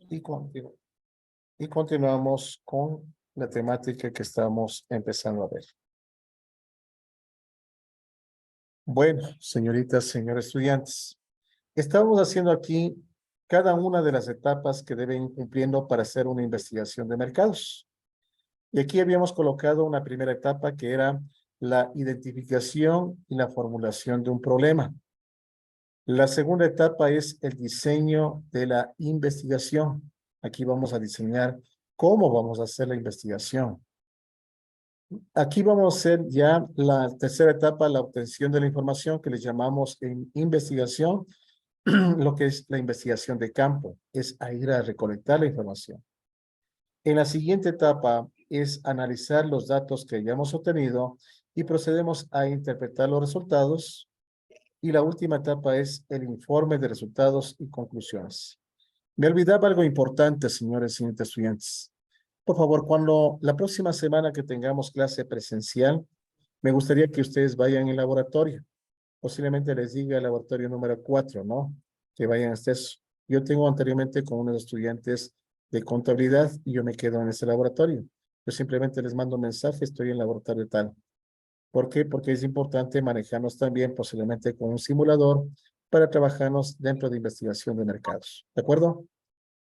Y, continu- y continuamos con la temática que estamos empezando a ver. Bueno, señoritas, señores estudiantes, estamos haciendo aquí cada una de las etapas que deben ir cumpliendo para hacer una investigación de mercados. Y aquí habíamos colocado una primera etapa que era la identificación y la formulación de un problema. La segunda etapa es el diseño de la investigación. Aquí vamos a diseñar cómo vamos a hacer la investigación. Aquí vamos a hacer ya la tercera etapa, la obtención de la información que le llamamos en investigación, lo que es la investigación de campo, es a ir a recolectar la información. En la siguiente etapa es analizar los datos que hayamos obtenido y procedemos a interpretar los resultados. Y la última etapa es el informe de resultados y conclusiones. Me olvidaba algo importante, señores y señoritas estudiantes. Por favor, cuando la próxima semana que tengamos clase presencial, me gustaría que ustedes vayan al laboratorio. Posiblemente les diga el laboratorio número 4, ¿no? Que vayan hasta eso. Yo tengo anteriormente con unos estudiantes de contabilidad y yo me quedo en ese laboratorio. Yo simplemente les mando un mensaje, estoy en el laboratorio tal. ¿Por qué? Porque es importante manejarnos también posiblemente con un simulador para trabajarnos dentro de investigación de mercados. ¿De acuerdo?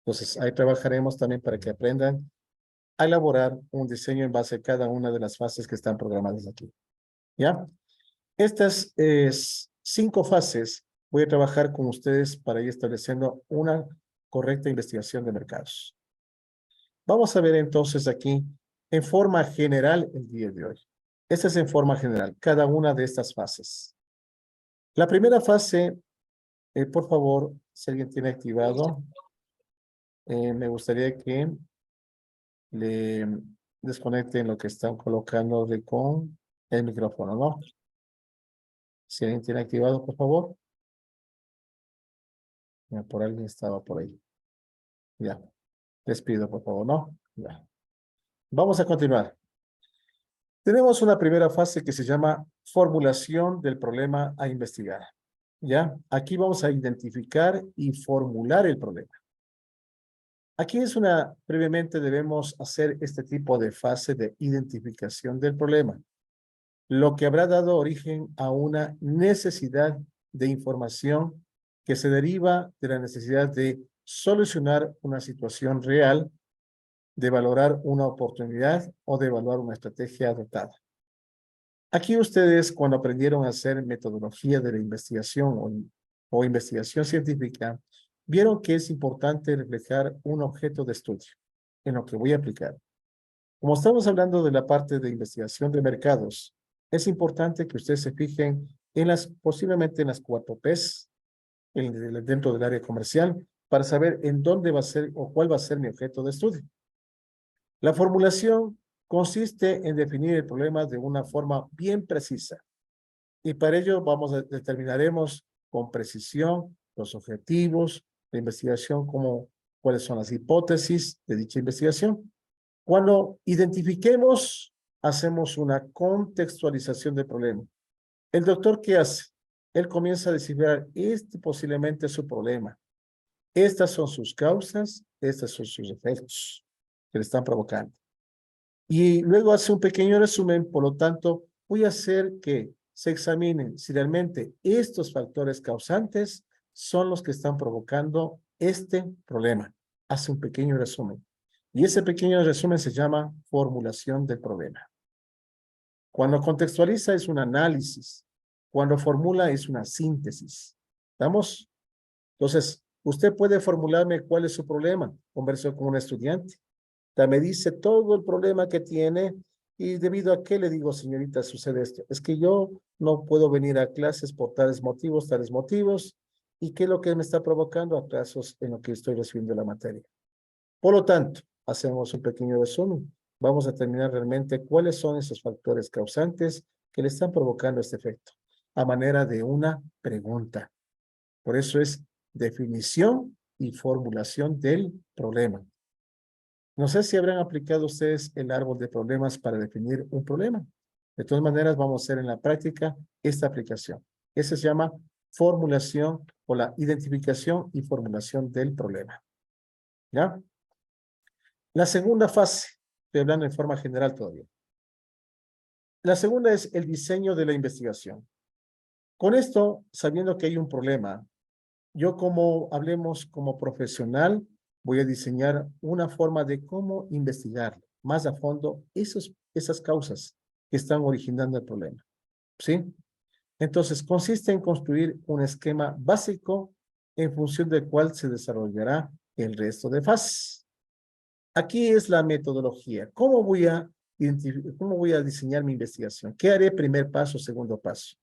Entonces, ahí trabajaremos también para que aprendan a elaborar un diseño en base a cada una de las fases que están programadas aquí. ¿Ya? Estas 5 fases voy a trabajar con ustedes para ir estableciendo una correcta investigación de mercados. Vamos a ver entonces aquí en forma general el día de hoy. Esta es en forma general, cada una de estas fases. La primera fase, por favor, si alguien tiene activado, me gustaría que le desconecten lo que están colocando de con el micrófono, ¿no? Si alguien tiene activado, por favor. Ya, por alguien estaba por ahí. Ya, les pido, por favor, ¿no? Ya. Vamos a continuar. Tenemos una primera fase que se llama formulación del problema a investigar. ¿Ya? Aquí vamos a identificar y formular el problema. Aquí previamente debemos hacer este tipo de fase de identificación del problema, lo que habrá dado origen a una necesidad de información que se deriva de la necesidad de solucionar una situación real, de valorar una oportunidad o de evaluar una estrategia adoptada. Aquí ustedes, cuando aprendieron a hacer metodología de la investigación o investigación científica, vieron que es importante reflejar un objeto de estudio en lo que voy a aplicar. Como estamos hablando de la parte de investigación de mercados, es importante que ustedes se fijen en posiblemente en las 4 Ps dentro del área comercial para saber en dónde va a ser o cuál va a ser mi objeto de estudio. La formulación consiste en definir el problema de una forma bien precisa y para ello determinaremos con precisión los objetivos de investigación como cuáles son las hipótesis de dicha investigación. Cuando identifiquemos, hacemos una contextualización del problema. ¿El doctor qué hace? Él comienza a descifrar posiblemente es su problema. Estas son sus causas, estos son sus efectos que le están provocando. Y luego hace un pequeño resumen, por lo tanto, voy a hacer que se examinen si realmente estos factores causantes son los que están provocando este problema. Hace un pequeño resumen. Y ese pequeño resumen se llama formulación del problema. Cuando contextualiza es un análisis. Cuando formula es una síntesis. ¿Estamos? Entonces, usted puede formularme cuál es su problema. Converso con un estudiante. Me dice todo el problema que tiene y debido a qué le digo, señorita, sucede esto. Es que yo no puedo venir a clases por tales motivos, y qué es lo que me está provocando atrasos en lo que estoy recibiendo la materia. Por lo tanto, hacemos un pequeño resumen. Vamos a determinar realmente cuáles son esos factores causantes que le están provocando este efecto, a manera de una pregunta. Por eso es definición y formulación del problema. No sé si habrán aplicado ustedes el árbol de problemas para definir un problema. De todas maneras, vamos a hacer en la práctica esta aplicación. Ese se llama formulación o la identificación y formulación del problema. ¿Ya? La segunda fase, estoy hablando en forma general todavía. La segunda es el diseño de la investigación. Con esto, sabiendo que hay un problema, yo hablemos como profesional, voy a diseñar una forma de cómo investigar más a fondo esas causas que están originando el problema. ¿Sí? Entonces, consiste en construir un esquema básico en función del cual se desarrollará el resto de fases. Aquí es la metodología. ¿Cómo voy a diseñar mi investigación? ¿Qué haré primer paso, segundo paso?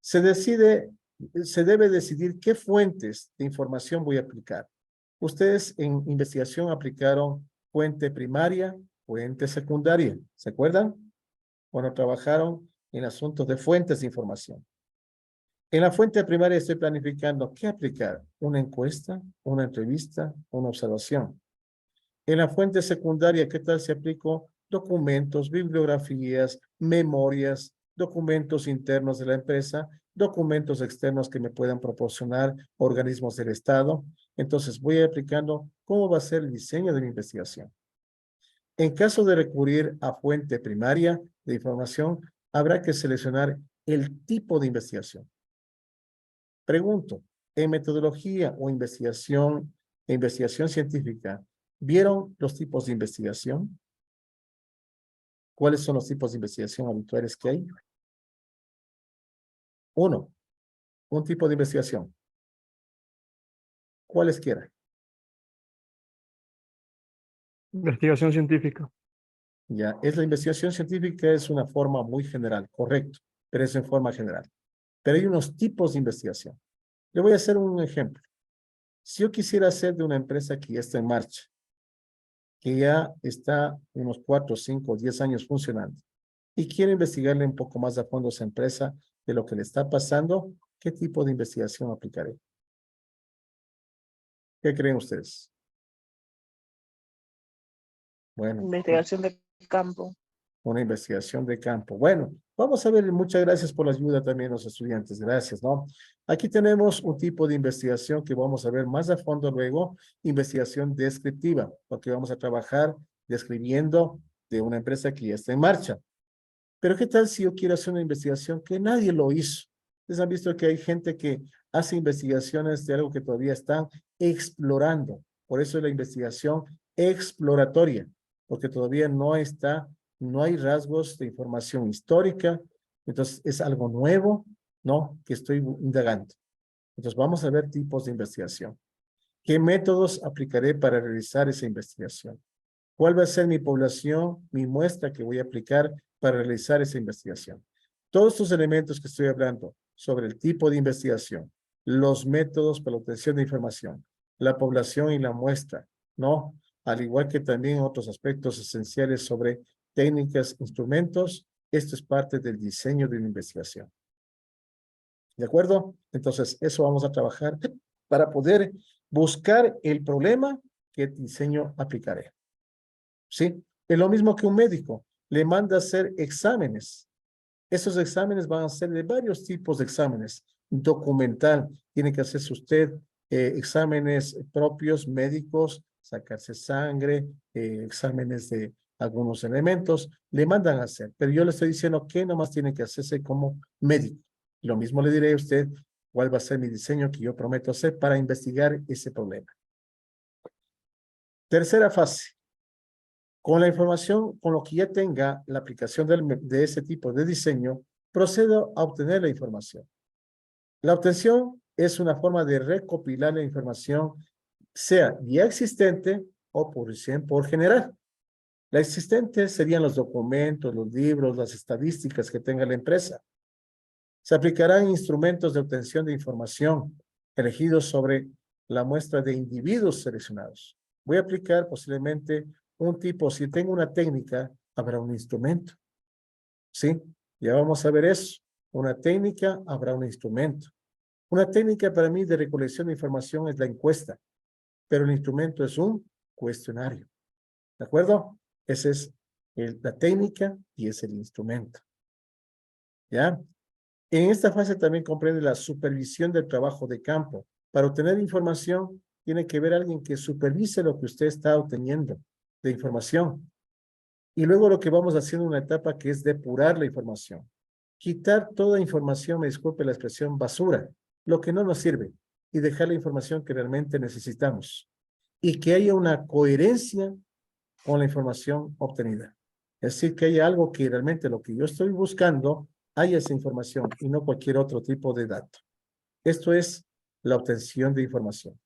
Se debe decidir qué fuentes de información voy a aplicar. Ustedes en investigación aplicaron fuente primaria, fuente secundaria. ¿Se acuerdan? Cuando trabajaron en asuntos de fuentes de información. En la fuente primaria estoy planificando qué aplicar. Una encuesta, una entrevista, una observación. En la fuente secundaria, ¿qué tal si aplico documentos, bibliografías, memorias, documentos internos de la empresa, documentos externos que me puedan proporcionar organismos del Estado? Entonces voy aplicando cómo va a ser el diseño de mi investigación. En caso de recurrir a fuente primaria de información, habrá que seleccionar el tipo de investigación. Pregunto, en metodología o investigación científica, ¿vieron los tipos de investigación? ¿Cuáles son los tipos de investigación habituales que hay? Uno, un tipo de investigación. Cualesquiera. Investigación científica. Ya, la investigación científica es una forma muy general, correcto, pero es en forma general. Pero hay unos tipos de investigación. Le voy a hacer un ejemplo. Si yo quisiera hacer de una empresa que ya está en marcha, que ya está unos 4, 5, 10 años funcionando, y quiero investigarle un poco más a fondo a esa empresa de lo que le está pasando, ¿qué tipo de investigación aplicaré? ¿Qué creen ustedes? Bueno, Investigación de campo. una investigación de campo. Bueno, vamos a ver, muchas gracias por la ayuda también a los estudiantes, gracias, ¿no? Aquí tenemos un tipo de investigación que vamos a ver más a fondo luego, investigación descriptiva, porque vamos a trabajar describiendo de una empresa que ya está en marcha. Pero ¿qué tal si yo quiero hacer una investigación que nadie lo hizo? Ustedes han visto que hay gente que hace investigaciones de algo que todavía están explorando. Por eso es la investigación exploratoria, porque todavía no hay rasgos de información histórica. Entonces es algo nuevo, ¿no? Que estoy indagando. Entonces vamos a ver tipos de investigación. ¿Qué métodos aplicaré para realizar esa investigación? ¿Cuál va a ser mi población, mi muestra que voy a aplicar para realizar esa investigación? Todos estos elementos que estoy hablando sobre el tipo de investigación, los métodos para la obtención de información, la población y la muestra, ¿no? Al igual que también otros aspectos esenciales sobre técnicas, instrumentos, esto es parte del diseño de una investigación. ¿De acuerdo? Entonces, eso vamos a trabajar para poder buscar el problema que diseño aplicaré. ¿Sí? Es lo mismo que un médico. Le manda a hacer exámenes. Esos exámenes van a ser de varios tipos de exámenes. Documental. Tiene que hacerse usted exámenes propios, médicos, sacarse sangre, exámenes de algunos elementos. Le mandan a hacer. Pero yo le estoy diciendo que nomás tiene que hacerse como médico. Lo mismo le diré a usted cuál va a ser mi diseño que yo prometo hacer para investigar ese problema. Tercera fase. Con la información, con lo que ya tenga la aplicación de ese tipo de diseño, procedo a obtener la información. La obtención es una forma de recopilar la información, sea ya existente o por generar. La existente serían los documentos, los libros, las estadísticas que tenga la empresa. Se aplicarán instrumentos de obtención de información elegidos sobre la muestra de individuos seleccionados. Voy a aplicar posiblemente un tipo, si tengo una técnica, habrá un instrumento. ¿Sí? Ya vamos a ver eso. Una técnica, habrá un instrumento. Una técnica para mí de recolección de información es la encuesta, pero el instrumento es un cuestionario. ¿De acuerdo? Esa es la técnica y es el instrumento. ¿Ya? En esta fase también comprende la supervisión del trabajo de campo para obtener información tiene que ver alguien que supervise lo que usted está obteniendo de información. Y luego lo que vamos haciendo en una etapa que es depurar la información. Quitar toda información, me disculpe la expresión, basura, lo que no nos sirve, y dejar la información que realmente necesitamos. Y que haya una coherencia con la información obtenida. Es decir, que haya algo que realmente lo que yo estoy buscando, haya esa información y no cualquier otro tipo de dato. Esto es la obtención de información.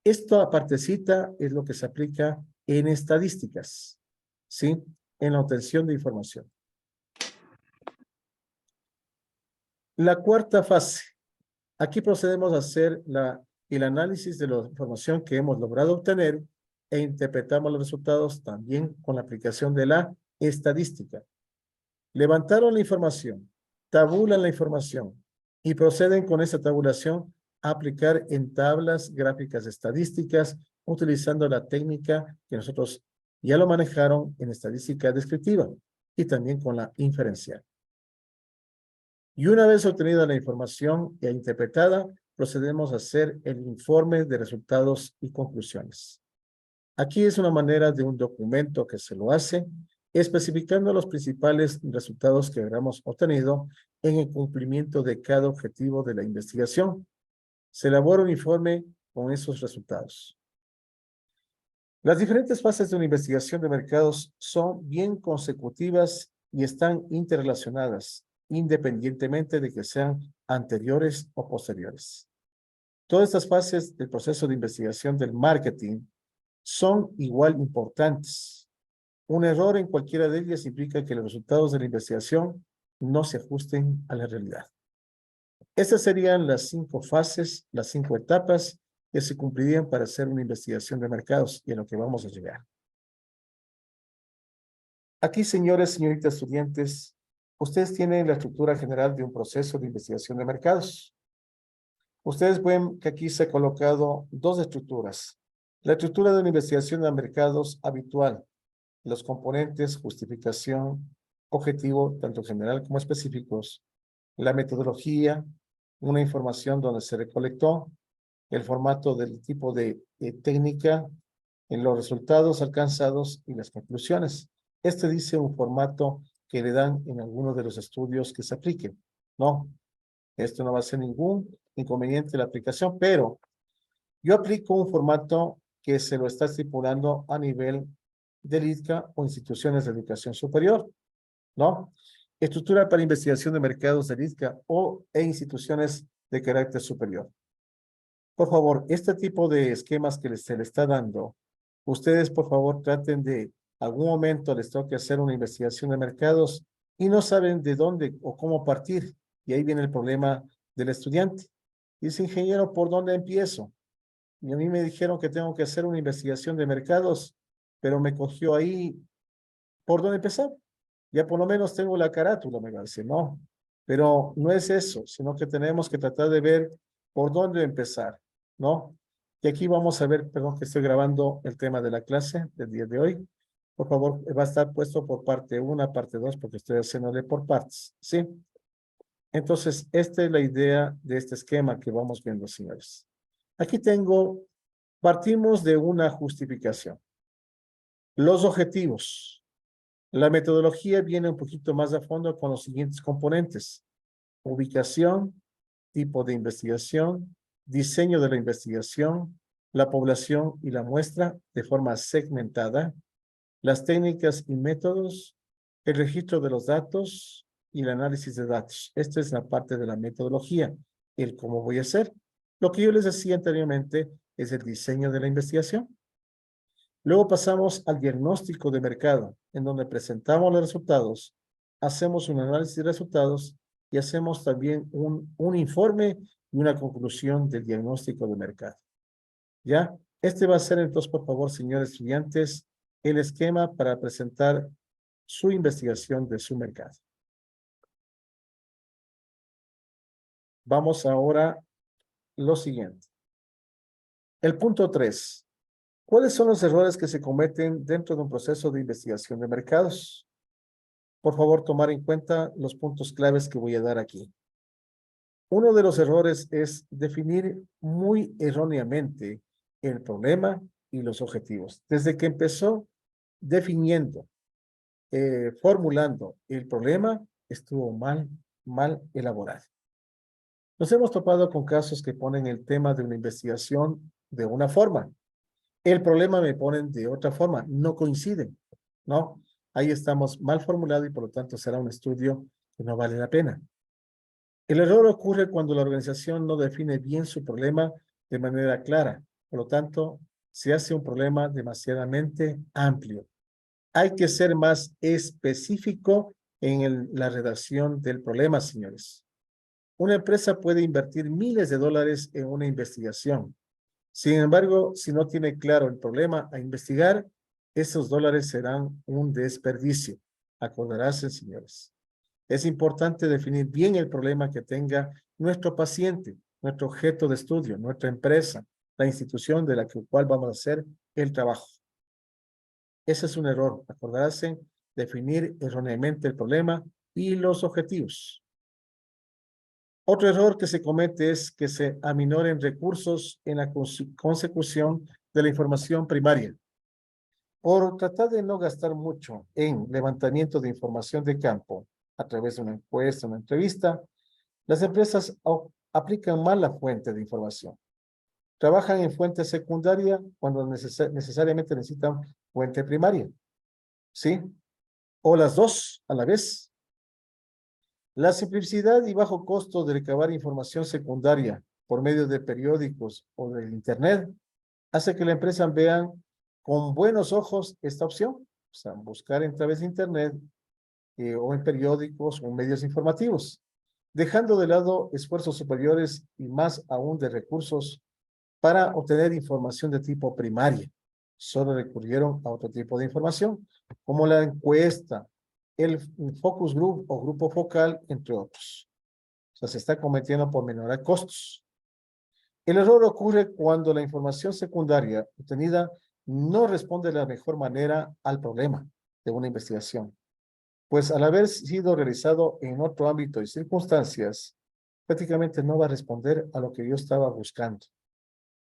Esto apartecita es lo que se aplica en estadísticas, ¿sí? En la obtención de información. La cuarta fase. Aquí procedemos a hacer el análisis de la información que hemos logrado obtener e interpretamos los resultados también con la aplicación de la estadística. Levantaron la información, tabulan la información y proceden con esa tabulación a aplicar en tablas gráficas estadísticas utilizando la técnica que nosotros ya lo manejaron en estadística descriptiva y también con la inferencial. Y una vez obtenida la información e interpretada, procedemos a hacer el informe de resultados y conclusiones. Aquí es una manera de un documento que se lo hace, especificando los principales resultados que habremos obtenido en el cumplimiento de cada objetivo de la investigación. Se elabora un informe con esos resultados. Las diferentes fases de una investigación de mercados son bien consecutivas y están interrelacionadas, independientemente de que sean anteriores o posteriores. Todas estas fases del proceso de investigación del marketing son igual importantes. Un error en cualquiera de ellas implica que los resultados de la investigación no se ajusten a la realidad. Estas serían las 5 fases, las 5 etapas que se cumplirían para hacer una investigación de mercados y a lo que vamos a llegar. Aquí, señores, señoritas estudiantes, ustedes tienen la estructura general de un proceso de investigación de mercados. Ustedes ven que aquí se ha colocado 2 estructuras. La estructura de una investigación de mercados habitual, los componentes, justificación, objetivo, tanto general como específicos, la metodología, una información donde se recolectó, el formato del tipo de técnica, en los resultados alcanzados y las conclusiones. Este dice un formato que le dan en algunos de los estudios que se apliquen. No, esto no va a ser ningún inconveniente la aplicación, pero yo aplico un formato que se lo está estipulando a nivel del ITCA o instituciones de educación superior, ¿no? Estructura para investigación de mercados del ITCA e instituciones de carácter superior. Por favor, este tipo de esquemas que se le está dando, ustedes por favor traten de, algún momento les toque hacer una investigación de mercados y no saben de dónde o cómo partir. Y ahí viene el problema del estudiante. Dice, ingeniero, ¿por dónde empiezo? Y a mí me dijeron que tengo que hacer una investigación de mercados, pero me cogió ahí, ¿por dónde empezar? Ya por lo menos tengo la carátula, me va a decir, no. Pero no es eso, sino que tenemos que tratar de ver por dónde empezar, ¿no? Y aquí vamos a ver, perdón que estoy grabando el tema de la clase del día de hoy. Por favor, va a estar puesto por parte 1, parte 2, porque estoy haciéndole por partes, ¿sí? Entonces, esta es la idea de este esquema que vamos viendo, señores. Aquí partimos de una justificación. Los objetivos. La metodología viene un poquito más a fondo con los siguientes componentes. Ubicación, tipo de investigación, diseño de la investigación, la población y la muestra de forma segmentada, las técnicas y métodos, el registro de los datos y el análisis de datos. Esta es la parte de la metodología, el cómo voy a hacer. Lo que yo les decía anteriormente es el diseño de la investigación. Luego pasamos al diagnóstico de mercado, en donde presentamos los resultados, hacemos un análisis de resultados y hacemos también un informe y una conclusión del diagnóstico de mercado. ¿Ya? Este va a ser entonces, por favor, señores estudiantes, el esquema para presentar su investigación de su mercado. Vamos ahora a lo siguiente. El punto 3. ¿Cuáles son los errores que se cometen dentro de un proceso de investigación de mercados? Por favor, tomar en cuenta los puntos claves que voy a dar aquí. Uno de los errores es definir muy erróneamente el problema y los objetivos. Desde que empezó definiendo, formulando el problema, estuvo mal elaborado. Nos hemos topado con casos que ponen el tema de una investigación de una forma. El problema me ponen de otra forma, no coinciden, ¿no? Ahí estamos mal formulado y por lo tanto será un estudio que no vale la pena. El error ocurre cuando la organización no define bien su problema de manera clara. Por lo tanto, se hace un problema demasiadamente amplio. Hay que ser más específico en la redacción del problema, señores. Una empresa puede invertir miles de dólares en una investigación. Sin embargo, si no tiene claro el problema a investigar, esos dólares serán un desperdicio. Acordarás, señores. Es importante definir bien el problema que tenga nuestro paciente, nuestro objeto de estudio, nuestra empresa, la institución de la cual vamos a hacer el trabajo. Ese es un error. Acordarás en definir erróneamente el problema y los objetivos. Otro error que se comete es que se aminoren recursos en la consecución de la información primaria. Por tratar de no gastar mucho en levantamiento de información de campo a través de una encuesta, una entrevista, las empresas aplican mal la fuente de información. Trabajan en fuente secundaria cuando necesariamente necesitan fuente primaria. ¿Sí? O las dos a la vez. La simplicidad y bajo costo de recabar información secundaria por medio de periódicos o del Internet hace que la empresa vean con buenos ojos esta opción. O sea, buscar a través de Internet o en periódicos o en medios informativos, dejando de lado esfuerzos superiores y más aún de recursos para obtener información de tipo primaria. Solo recurrieron a otro tipo de información, como la encuesta, el focus group o grupo focal, entre otros. O sea, se está cometiendo por minorar costos. El error ocurre cuando la información secundaria obtenida no responde de la mejor manera al problema de una investigación, pues al haber sido realizado en otro ámbito y circunstancias, prácticamente no va a responder a lo que yo estaba buscando.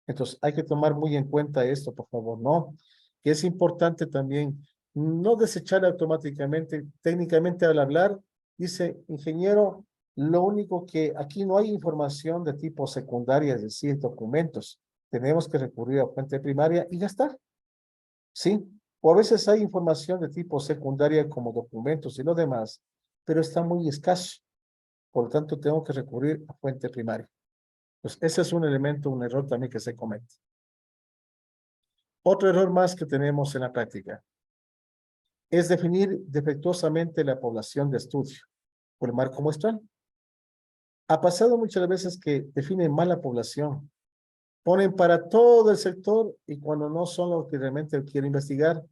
Entonces, hay que tomar muy en cuenta esto, por favor, ¿no? Que es importante también no desechar automáticamente, técnicamente al hablar, dice, ingeniero, lo único que aquí no hay información de tipo secundaria, es decir, documentos. Tenemos que recurrir a fuente primaria y ya está. ¿Sí? O a veces hay información de tipo secundaria como documentos y lo demás, pero está muy escaso. Por lo tanto, tengo que recurrir a fuente primaria. Pues ese es un elemento, un error también que se comete. Otro error más que tenemos en la práctica es definir defectuosamente la población de estudio por el marco muestral. Ha pasado muchas veces que definen mal la población, ponen para todo el sector y cuando no son los que realmente quieren investigar,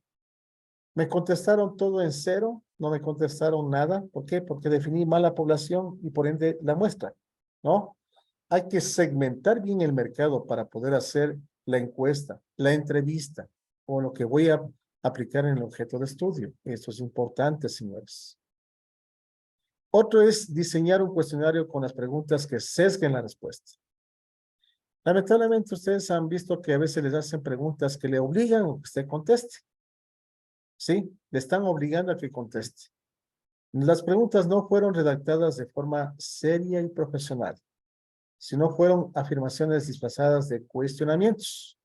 me contestaron todo en cero, no me contestaron nada. ¿Por qué? Porque definí mal la población y por ende la muestra, ¿no? Hay que segmentar bien el mercado para poder hacer la encuesta, la entrevista o lo que voy a aplicar en el objeto de estudio. Esto es importante, señores. Otro es diseñar un cuestionario con las preguntas que sesguen la respuesta. Lamentablemente ustedes han visto que a veces les hacen preguntas que le obligan a que usted conteste. ¿Sí? Le están obligando a que conteste. Las preguntas no fueron redactadas de forma seria y profesional, sino fueron afirmaciones disfrazadas de cuestionamientos,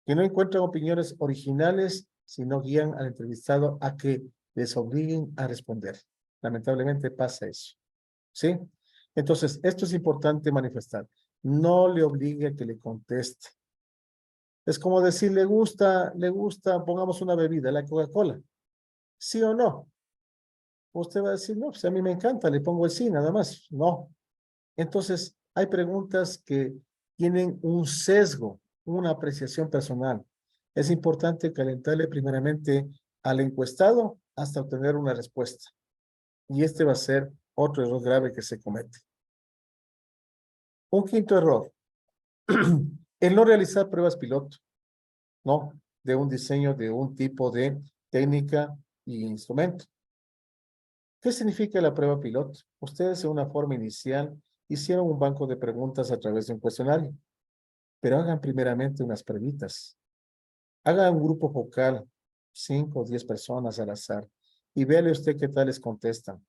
que no encuentran opiniones originales, sino guían al entrevistado a que les obliguen a responder. Lamentablemente pasa eso, ¿sí? Entonces, esto es importante manifestar. No le obligue a que le conteste. Es como decir, le gusta, pongamos una bebida, la Coca-Cola. ¿Sí o no? Usted va a decir, no, pues a mí me encanta, le pongo el sí, nada más. No. Entonces, hay preguntas que tienen un sesgo, una apreciación personal. Es importante calentarle primeramente al encuestado hasta obtener una respuesta. Y este va a ser otro error grave que se comete. Un quinto error, el no realizar pruebas piloto, ¿no? De un diseño de un tipo de técnica y instrumento. ¿Qué significa la prueba piloto? Ustedes en una forma inicial hicieron un banco de preguntas a través de un cuestionario. pero hagan primeramente unas preguntas. Hagan un grupo focal, 5 o 10 personas al azar, y véale usted qué tal les contestan.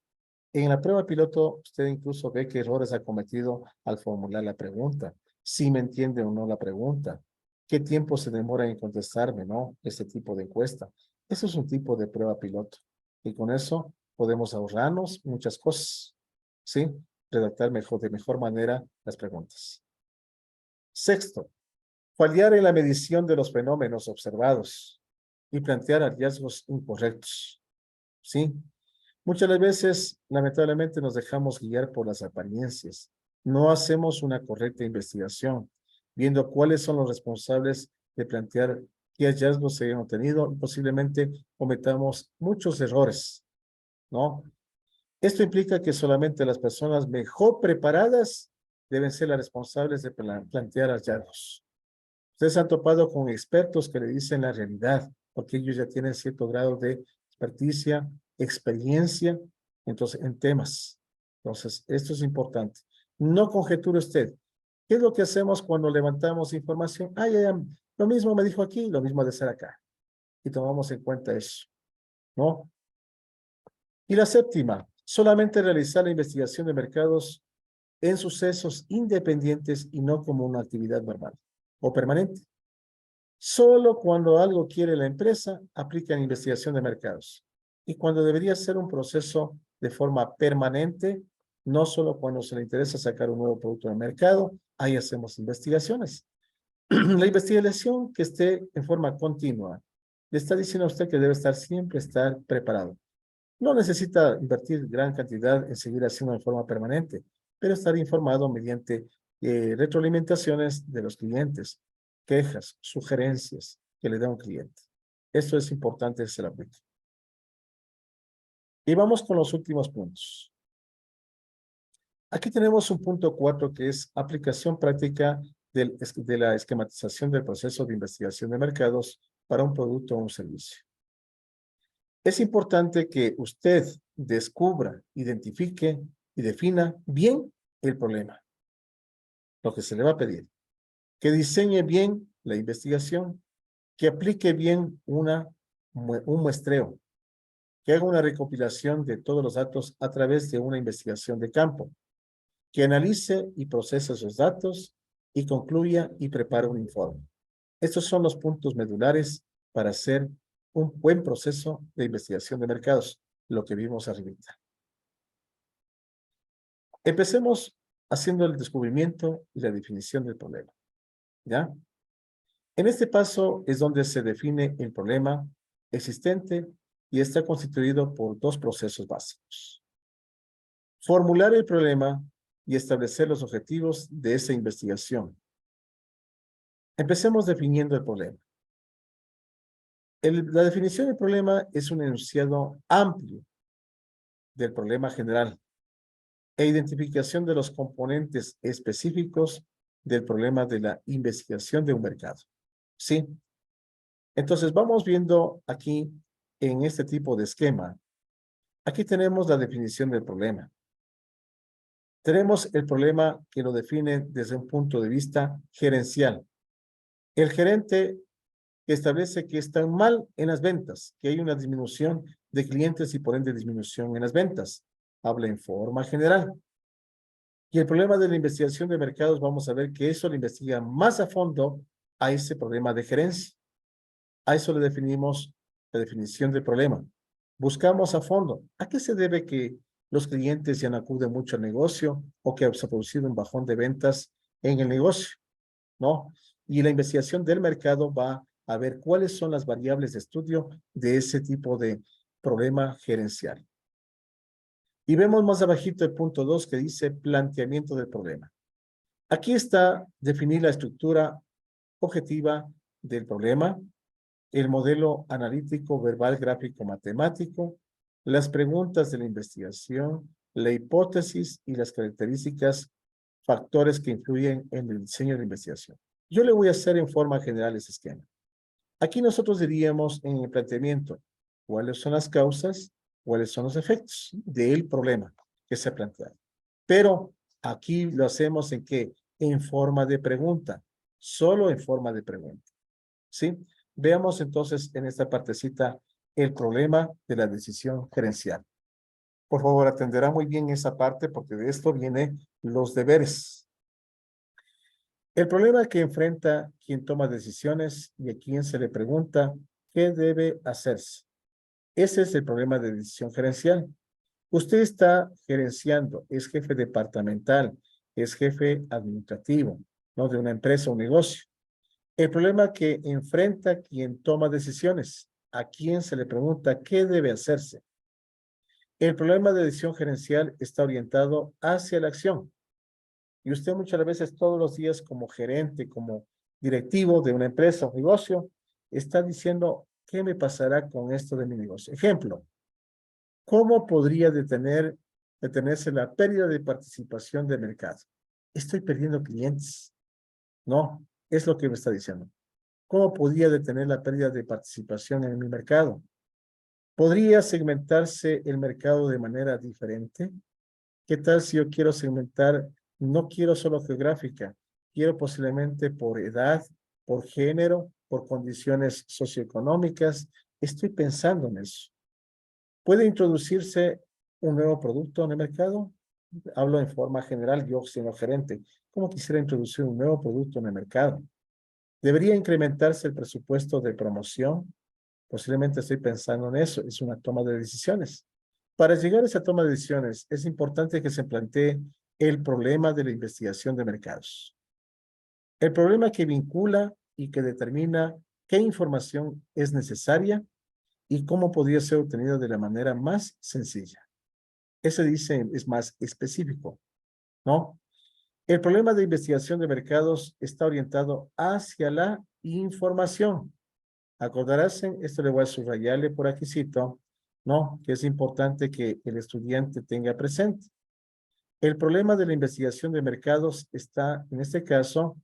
En la prueba piloto, usted incluso ve qué errores ha cometido al formular la pregunta. Si me entiende o no la pregunta. ¿Qué tiempo se demora en contestarme, no? Este tipo de encuesta. Eso es un tipo de prueba piloto. Y con eso podemos ahorrarnos muchas cosas. ¿Sí? Redactar de mejor manera las preguntas. Sexto, fallar en la medición de los fenómenos observados y plantear hallazgos incorrectos. ¿Sí? Muchas de las veces, lamentablemente, nos dejamos guiar por las apariencias. No hacemos una correcta investigación, viendo cuáles son los responsables de plantear qué hallazgos se han obtenido y posiblemente cometamos muchos errores, ¿no? Esto implica que solamente las personas mejor preparadas deben ser las responsables de plantear hallazgos. Ustedes han topado con expertos que le dicen la realidad, porque ellos ya tienen cierto grado de experticia, experiencia, entonces, en temas. Entonces, esto es importante. No conjeture usted. ¿Qué es lo que hacemos cuando levantamos información? Ah, ya, lo mismo me dijo aquí, lo mismo ha de ser acá. Y tomamos en cuenta eso, ¿no? Y la séptima, solamente realizar la investigación de mercados en sucesos independientes y no como una actividad normal o permanente. Solo cuando algo quiere la empresa, aplican investigación de mercados. Y cuando debería ser un proceso de forma permanente, no solo cuando se le interesa sacar un nuevo producto al mercado, ahí hacemos investigaciones. La investigación que esté en forma continua, le está diciendo a usted que debe siempre estar preparado. No necesita invertir gran cantidad en seguir haciendo de forma permanente, pero estar informado mediante retroalimentaciones de los clientes, quejas, sugerencias que le da un cliente. Esto es importante que se lo aplique. Y vamos con los últimos puntos. Aquí tenemos un punto 4 que es aplicación práctica de la esquematización del proceso de investigación de mercados para un producto o un servicio. Es importante que usted descubra, identifique y defina bien el problema, lo que se le va a pedir, que diseñe bien la investigación, que aplique bien un muestreo, que haga una recopilación de todos los datos a través de una investigación de campo, que analice y procese esos datos y concluya y prepare un informe. Estos son los puntos medulares para hacer un buen proceso de investigación de mercados, lo que vimos arribita. Empecemos haciendo el descubrimiento y la definición del problema, ¿ya? En este paso es donde se define el problema existente y está constituido por dos procesos básicos. Formular el problema y establecer los objetivos de esa investigación. Empecemos definiendo el problema. La definición del problema es un enunciado amplio del problema general e identificación de los componentes específicos del problema de la investigación de un mercado. ¿Sí? Entonces, vamos viendo aquí en este tipo de esquema. Aquí tenemos la definición del problema. Tenemos el problema que lo define desde un punto de vista gerencial. El gerente establece que están mal en las ventas, que hay una disminución de clientes y por ende disminución en las ventas. Habla en forma general. Y el problema de la investigación de mercados, vamos a ver que eso lo investiga más a fondo a ese problema de gerencia. A eso le definimos la definición del problema. Buscamos a fondo. ¿A qué se debe que los clientes ya no acuden mucho al negocio o que se ha producido un bajón de ventas en el negocio? ¿No? Y la investigación del mercado va a ver cuáles son las variables de estudio de ese tipo de problema gerencial. Y vemos más abajito el punto 2 que dice planteamiento del problema. Aquí está definir la estructura objetiva del problema, el modelo analítico, verbal, gráfico, matemático, las preguntas de la investigación, la hipótesis y las características, factores que influyen en el diseño de la investigación. Yo le voy a hacer en forma general ese esquema. Aquí nosotros diríamos en el planteamiento cuáles son las causas, cuáles son los efectos del problema que se plantea. Pero aquí lo hacemos en qué? En forma de pregunta. solo en forma de pregunta. ¿Sí? Veamos entonces en esta partecita el problema de la decisión gerencial. Por favor, atenderá muy bien esa parte porque de esto vienen los deberes. El problema que enfrenta quien toma decisiones y a quien se le pregunta qué debe hacerse. Ese es el problema de decisión gerencial. Usted está gerenciando, es jefe departamental, es jefe administrativo, ¿no? De una empresa o negocio. El problema que enfrenta quien toma decisiones, a quien se le pregunta qué debe hacerse. El problema de decisión gerencial está orientado hacia la acción. Y usted muchas veces todos los días como gerente, como directivo de una empresa o negocio, está diciendo, ¿qué me pasará con esto de mi negocio? Ejemplo, ¿cómo podría detenerse la pérdida de participación de mercado? Estoy perdiendo clientes. No, es lo que me está diciendo. ¿Cómo podría detener la pérdida de participación en mi mercado? ¿Podría segmentarse el mercado de manera diferente? ¿Qué tal si yo quiero segmentar, no quiero solo geográfica, quiero posiblemente por edad, por género, por condiciones socioeconómicas? Estoy pensando en eso. ¿Puede introducirse un nuevo producto en el mercado? Hablo en forma general, yo siendo gerente. ¿Cómo quisiera introducir un nuevo producto en el mercado? ¿Debería incrementarse el presupuesto de promoción? Posiblemente estoy pensando en eso, es una toma de decisiones. Para llegar a esa toma de decisiones, es importante que se plantee el problema de la investigación de mercados. El problema que vincula y que determina qué información es necesaria y cómo podría ser obtenida de la manera más sencilla. Ese dice es más específico, ¿no? El problema de investigación de mercados está orientado hacia la información. Acordarás, esto le voy a subrayarle por aquícito, ¿no? Que es importante que el estudiante tenga presente. El problema de la investigación de mercados está, en este caso,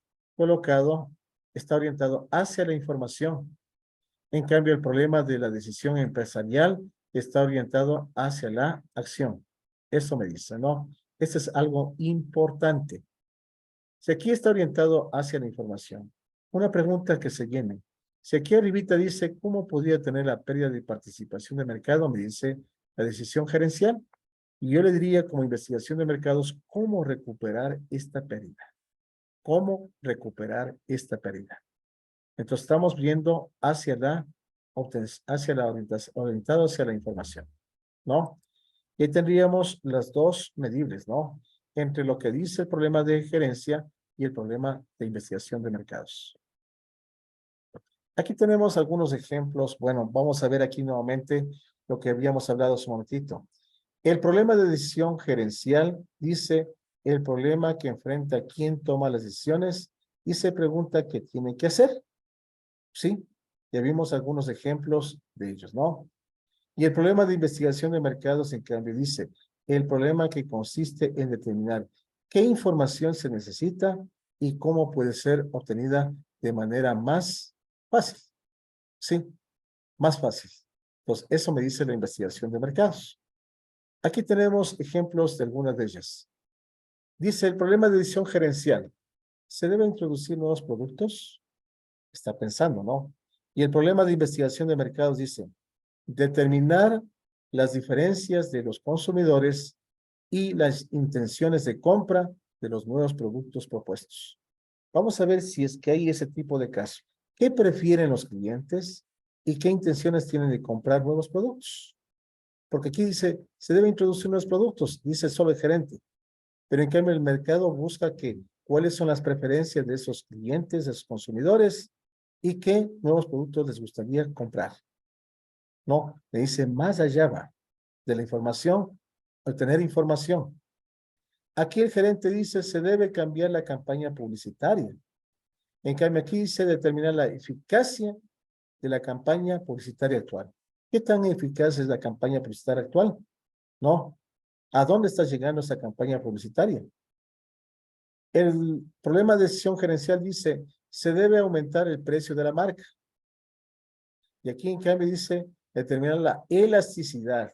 está orientado hacia la información. En cambio, el problema de la decisión empresarial está orientado hacia la acción. Eso me dice, ¿no? Eso es algo importante. Si aquí está orientado hacia la información, una pregunta que se llene. Si aquí arribita dice, ¿cómo podría tener la pérdida de participación de mercado? Me dice la decisión gerencial. Y yo le diría como investigación de mercados, ¿cómo recuperar esta pérdida? ¿Cómo recuperar esta pérdida? Entonces estamos viendo orientado hacia la información, ¿no? Y ahí tendríamos las dos medibles, ¿no? Entre lo que dice el problema de gerencia y el problema de investigación de mercados. Aquí tenemos algunos ejemplos. Bueno, vamos a ver aquí nuevamente lo que habíamos hablado hace un momentito. El problema de decisión gerencial dice el problema que enfrenta quien toma las decisiones y se pregunta qué tiene que hacer. ¿Sí? Ya vimos algunos ejemplos de ellos, ¿no? Y el problema de investigación de mercados, en cambio, dice el problema que consiste en determinar qué información se necesita y cómo puede ser obtenida de manera más fácil. Sí, más fácil. Entonces, eso me dice la investigación de mercados. Aquí tenemos ejemplos de algunas de ellas. Dice, el problema de decisión gerencial. ¿Se deben introducir nuevos productos? Está pensando, ¿no? Y el problema de investigación de mercados dice, determinar las diferencias de los consumidores y las intenciones de compra de los nuevos productos propuestos. Vamos a ver si es que hay ese tipo de caso. ¿Qué prefieren los clientes y qué intenciones tienen de comprar nuevos productos? Porque aquí dice, se debe introducir nuevos productos, dice solo el gerente. Pero en cambio el mercado busca cuáles son las preferencias de esos clientes, de esos consumidores y qué nuevos productos les gustaría comprar. No, le dice más allá va de la información, obtener información. Aquí el gerente dice se debe cambiar la campaña publicitaria. En cambio aquí dice determinar la eficacia de la campaña publicitaria actual. ¿Qué tan eficaz es la campaña publicitaria actual? No. ¿A dónde está llegando esa campaña publicitaria? El problema de decisión gerencial dice se debe aumentar el precio de la marca. Y aquí en cambio dice determinar la elasticidad,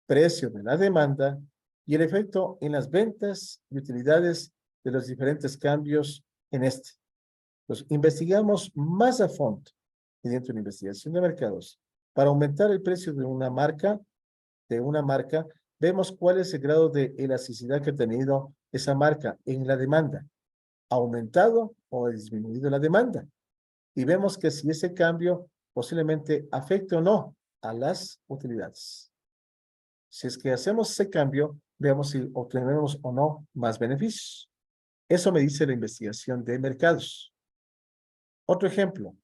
precio de la demanda y el efecto en las ventas y utilidades de los diferentes cambios en este. Pues investigamos más a fondo mediante una investigación de mercados. Para aumentar el precio de una marca, vemos cuál es el grado de elasticidad que ha tenido esa marca en la demanda. ¿Ha aumentado o ha disminuido la demanda? Y vemos que si ese cambio posiblemente afecte o no a las utilidades. Si es que hacemos ese cambio, veamos si obtenemos o no más beneficios. Eso me dice la investigación de mercados. Otro ejemplo.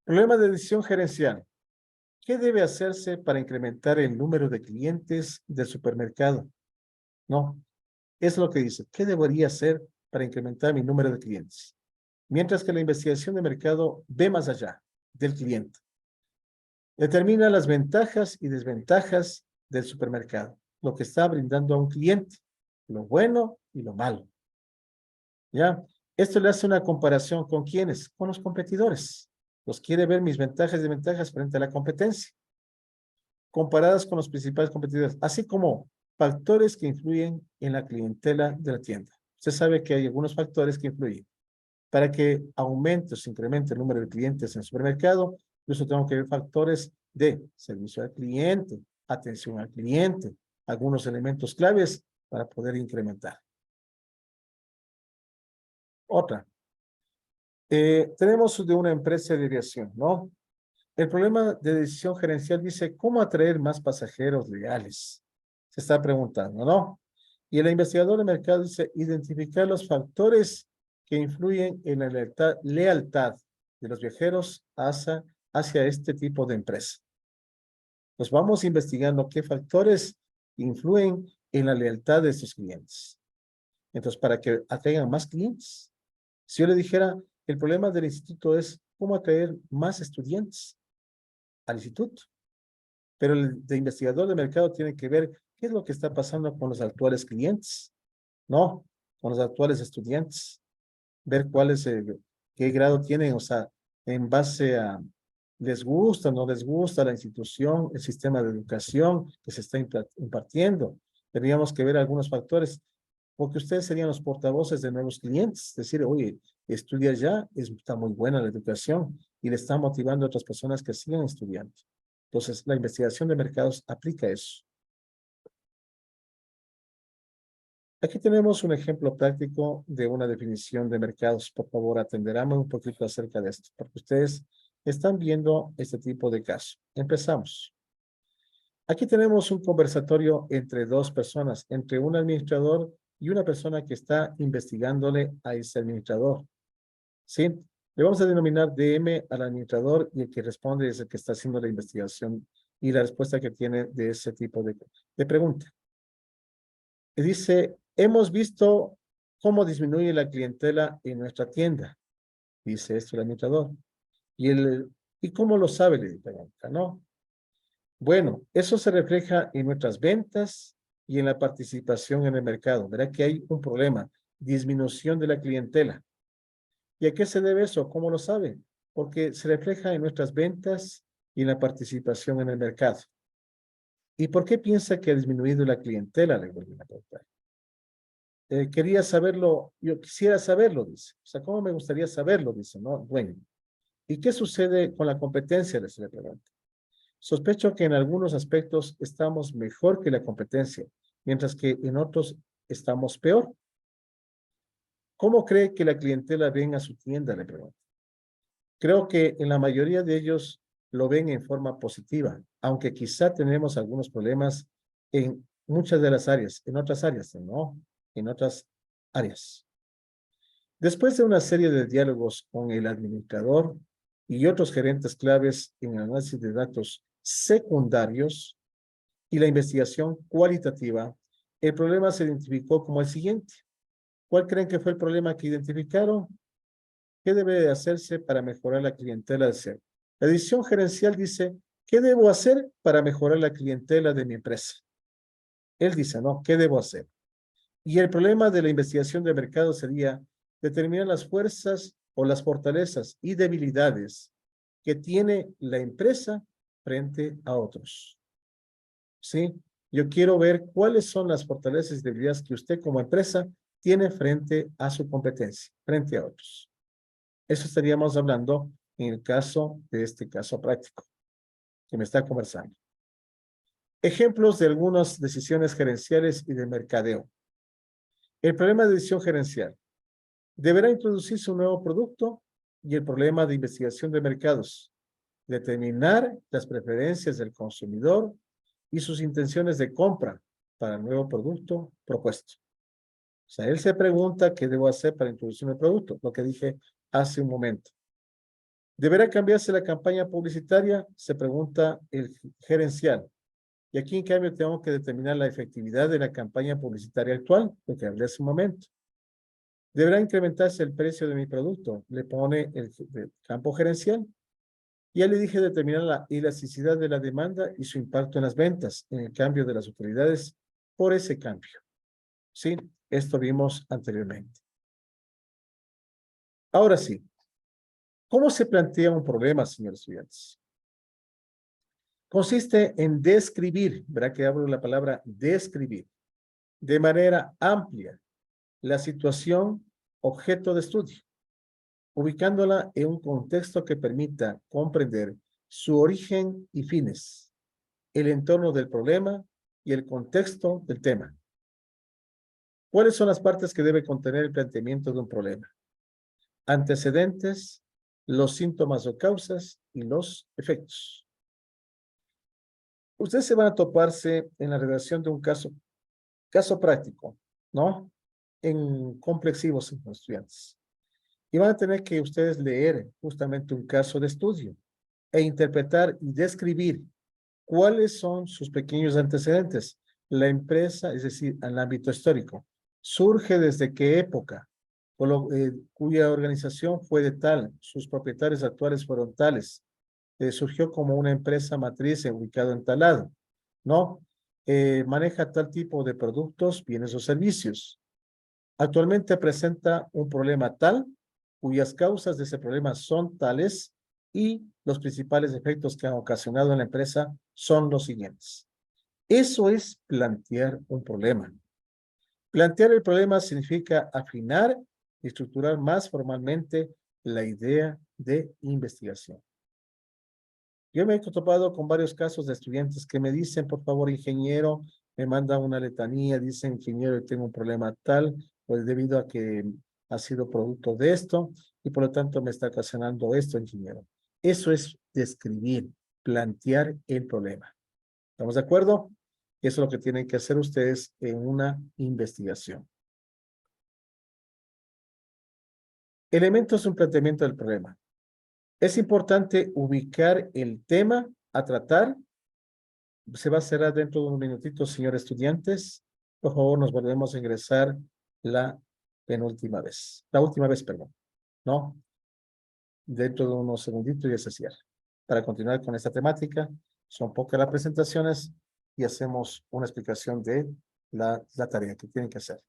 Problema de decisión gerencial. ¿Qué debe hacerse para incrementar el número de clientes del supermercado? No, es lo que dice. ¿Qué debería hacer para incrementar mi número de clientes? Mientras que la investigación de mercado ve más allá del cliente. Determina las ventajas y desventajas del supermercado, lo que está brindando a un cliente, lo bueno y lo malo. ¿Ya? Esto le hace una comparación con ¿quiénes? Con los competidores. Los quiere ver mis ventajas y desventajas frente a la competencia, comparadas con los principales competidores, así como factores que influyen en la clientela de la tienda. Usted sabe que hay algunos factores que influyen. Para que aumente o se incremente el número de clientes en el supermercado, incluso tengo que ver factores de servicio al cliente, atención al cliente, algunos elementos claves para poder incrementar. Otra. Tenemos de una empresa de aviación, ¿no? El problema de decisión gerencial dice, ¿cómo atraer más pasajeros leales? Se está preguntando, ¿no? Y el investigador de mercado dice, identificar los factores que influyen en la lealtad de los viajeros hacia este tipo de empresa. Pues vamos investigando qué factores influyen en la lealtad de estos clientes. Entonces, para que atraigan más clientes. Si yo le dijera, el problema del instituto es cómo atraer más estudiantes al instituto. Pero el de investigador de mercado tiene que ver qué es lo que está pasando con los actuales clientes, ¿no? Con los actuales estudiantes. Ver cuál es qué grado tienen, o sea, en base a les gusta, no les gusta la institución, el sistema de educación que se está impartiendo. Tendríamos que ver algunos factores, porque ustedes serían los portavoces de nuevos clientes. Decir, oye, estudia ya, está muy buena la educación y le está motivando a otras personas que sigan estudiando. Entonces, la investigación de mercados aplica eso. Aquí tenemos un ejemplo práctico de una definición de mercados. Por favor, atenderán un poquito acerca de esto, porque ustedes están viendo este tipo de caso. Empezamos. Aquí tenemos un conversatorio entre dos personas, entre un administrador y una persona que está investigándole a ese administrador. ¿Sí? Le vamos a denominar DM al administrador y el que responde es el que está haciendo la investigación y la respuesta que tiene de ese tipo de pregunta. Y dice, hemos visto cómo disminuye la clientela en nuestra tienda, dice esto el administrador. ¿Y cómo lo sabe? Le pregunta, ¿no? Bueno, eso se refleja en nuestras ventas y en la participación en el mercado. Verá que hay un problema, disminución de la clientela. ¿Y a qué se debe eso? ¿Cómo lo sabe? Porque se refleja en nuestras ventas y en la participación en el mercado. ¿Y por qué piensa que ha disminuido la clientela? Le vuelven a preguntar. Quería saberlo, yo quisiera saberlo, dice. O sea, ¿cómo me gustaría saberlo? Dice, ¿no? Bueno. ¿Y qué sucede con la competencia? Les le pregunta. Sospecho que en algunos aspectos estamos mejor que la competencia, mientras que en otros estamos peor. ¿Cómo cree que la clientela ven a su tienda? Le pregunta. Creo que en la mayoría de ellos lo ven en forma positiva, aunque quizá tenemos algunos problemas en muchas de las áreas, en otras áreas, ¿no? En otras áreas. Después de una serie de diálogos con el administrador y otros gerentes claves en el análisis de datos secundarios y la investigación cualitativa, el problema se identificó como el siguiente. ¿Cuál creen que fue el problema que identificaron? ¿Qué debe hacerse para mejorar la clientela del ser? La decisión gerencial dice, ¿qué debo hacer para mejorar la clientela de mi empresa? Él dice, no, ¿qué debo hacer? Y el problema de la investigación de mercado sería determinar las fuerzas o las fortalezas y debilidades que tiene la empresa frente a otros. ¿Sí? Yo quiero ver cuáles son las fortalezas y debilidades que usted como empresa tiene frente a su competencia, frente a otros. Eso estaríamos hablando en el caso de este caso práctico que me está conversando. Ejemplos de algunas decisiones gerenciales y de mercadeo. El problema de decisión gerencial. Deberá introducirse un nuevo producto y el problema de investigación de mercados. Determinar las preferencias del consumidor y sus intenciones de compra para el nuevo producto propuesto. O sea, él se pregunta qué debo hacer para introducir el producto, lo que dije hace un momento. ¿Deberá cambiarse la campaña publicitaria? Se pregunta el gerencial. Y aquí, en cambio, tengo que determinar la efectividad de la campaña publicitaria actual, lo que hablé hace un momento. ¿Deberá incrementarse el precio de mi producto? Le pone el campo gerencial. Ya le dije determinar la elasticidad de la demanda y su impacto en las ventas, en el cambio de las utilidades por ese cambio. Sí, esto vimos anteriormente. Ahora sí, ¿cómo se plantea un problema, señores estudiantes? Consiste en describir, verá que hablo la palabra describir, de manera amplia la situación objeto de estudio, ubicándola en un contexto que permita comprender su origen y fines, el entorno del problema y el contexto del tema. ¿Cuáles son las partes que debe contener el planteamiento de un problema? Antecedentes, los síntomas o causas y los efectos. Ustedes se van a toparse en la redacción de un caso práctico, ¿no? En complexivos estudiantes. Y van a tener que ustedes leer justamente un caso de estudio e interpretar y describir cuáles son sus pequeños antecedentes. La empresa, es decir, al ámbito histórico, surge desde qué época, cuya organización fue de tal, sus propietarios actuales fueron tales, surgió como una empresa matriz ubicada en tal lado, ¿no? Maneja tal tipo de productos, bienes o servicios. Actualmente presenta un problema tal, cuyas causas de ese problema son tales y los principales efectos que han ocasionado en la empresa son los siguientes. Eso es plantear un problema. Plantear el problema significa afinar y estructurar más formalmente la idea de investigación. Yo me he topado con varios casos de estudiantes que me dicen, por favor, ingeniero, me mandan una letanía, dicen, ingeniero, tengo un problema tal, pues debido a que ha sido producto de esto, y por lo tanto me está ocasionando esto, ingeniero. Eso es describir, plantear el problema. ¿Estamos de acuerdo? Eso es lo que tienen que hacer ustedes en una investigación. Elementos de un planteamiento del problema. Es importante ubicar el tema a tratar. Se va a cerrar dentro de unos minutitos, señores estudiantes. Por favor, nos volvemos a ingresar la última vez, perdón, ¿no? Dentro de unos segunditos ya se cierra. Para continuar con esta temática, son pocas las presentaciones y hacemos una explicación de la tarea que tienen que hacer.